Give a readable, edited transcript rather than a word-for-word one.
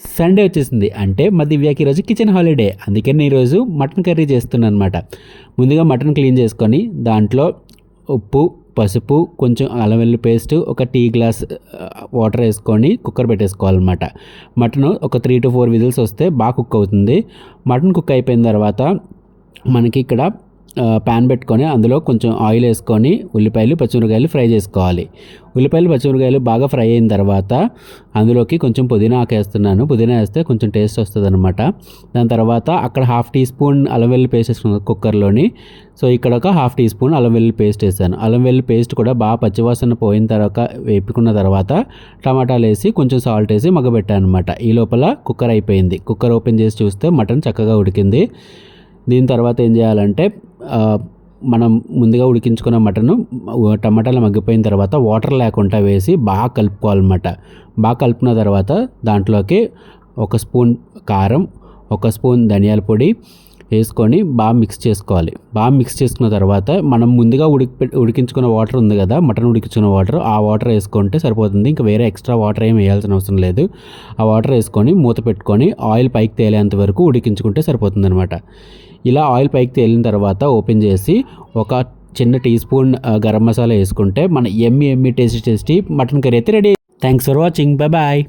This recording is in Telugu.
సండే వచ్చేసింది అంటే మా దివ్యాకి ఈరోజు కిచెన్ హాలిడే. అందుకని ఈరోజు మటన్ కర్రీ చేస్తున్నాను అనమాట. ముందుగా మటన్ క్లీన్ చేసుకొని దాంట్లో ఉప్పు, పసుపు, కొంచెం అల్లం వెల్లుల్లి పేస్ట్, ఒక టీ గ్లాస్ వాటర్ వేసుకొని కుక్కర్ పెట్టేసుకోవాలన్నమాట. మటన్ ఒక 3 to 4 విజిల్స్ వస్తే బాగా కుక్ అవుతుంది. మటన్ కుక్ అయిపోయిన తర్వాత మనకి ఇక్కడ ప్యాన్ పెట్టుకొని అందులో కొంచెం ఆయిల్ వేసుకొని ఉల్లిపాయలు, పచ్చిమిరకాయలు ఫ్రై చేసుకోవాలి. ఉల్లిపాయలు, పచ్చిమిరకాయలు బాగా ఫ్రై అయిన తర్వాత అందులోకి కొంచెం పుదీనా ఆకు వేస్తున్నాను. పుదీనా వేస్తే కొంచెం టేస్ట్ వస్తుంది అనమాట. దాని తర్వాత అక్కడ 1/2 టీ స్పూన్ అల్లం వెల్లుల్లి పేస్ట్ వేసుకున్నాను కుక్కర్లోని. సో ఇక్కడ ఒక 1/2 టీ స్పూన్ అల్లం వెల్లుల్లి పేస్ట్ వేసాను. అల్లం వెల్లుల్లి పేస్ట్ కూడా బాగా పచ్చివాసన పోయిన తర్వాత వేపుకున్న తర్వాత టమాటాలు వేసి కొంచెం సాల్ట్ వేసి మగ్గబెట్టాను అనమాట. ఈ లోపల కుక్కర్ అయిపోయింది. కుక్కర్ ఓపెన్ చేసి చూస్తే మటన్ చక్కగా ఉడికింది. దీని తర్వాత ఏం చేయాలంటే మనం ముందుగా ఉడికించుకున్న మటను టమాటాలు మగ్గిపోయిన తర్వాత వాటర్ లేకుండా వేసి బాగా కలుపుకోవాలన్నమాట. బాగా కలుపుకున్న తర్వాత దాంట్లోకి 1 స్పూన్ కారం, 1 స్పూన్ ధనియాల పొడి వేసుకొని బాగా మిక్స్ చేసుకోవాలి. బాగా మిక్స్ చేసుకున్న తర్వాత మనం ముందుగా ఉడికించుకున్న వాటర్ ఉంది కదా, మటన్ ఉడికించుకున్న వాటర్, ఆ వాటర్ వేసుకుంటే సరిపోతుంది. ఇంకా వేరే ఎక్స్ట్రా వాటర్ ఏమి వేయాల్సిన అవసరం లేదు. ఆ వాటర్ వేసుకొని మూత పెట్టుకొని ఆయిల్ పైకి తేలేంత వరకు ఉడికించుకుంటే సరిపోతుంది అనమాట. ఇలా ఆయిల్ పైకి తేలిన తర్వాత ఓపెన్ చేసి ఒక చిన్న టీ స్పూన్ గరం మసాలా వేసుకుంటే మన ఎమ్మి టేస్టీ మటన్ కర్రీ అయితే ready. Thanks for watching. Bye.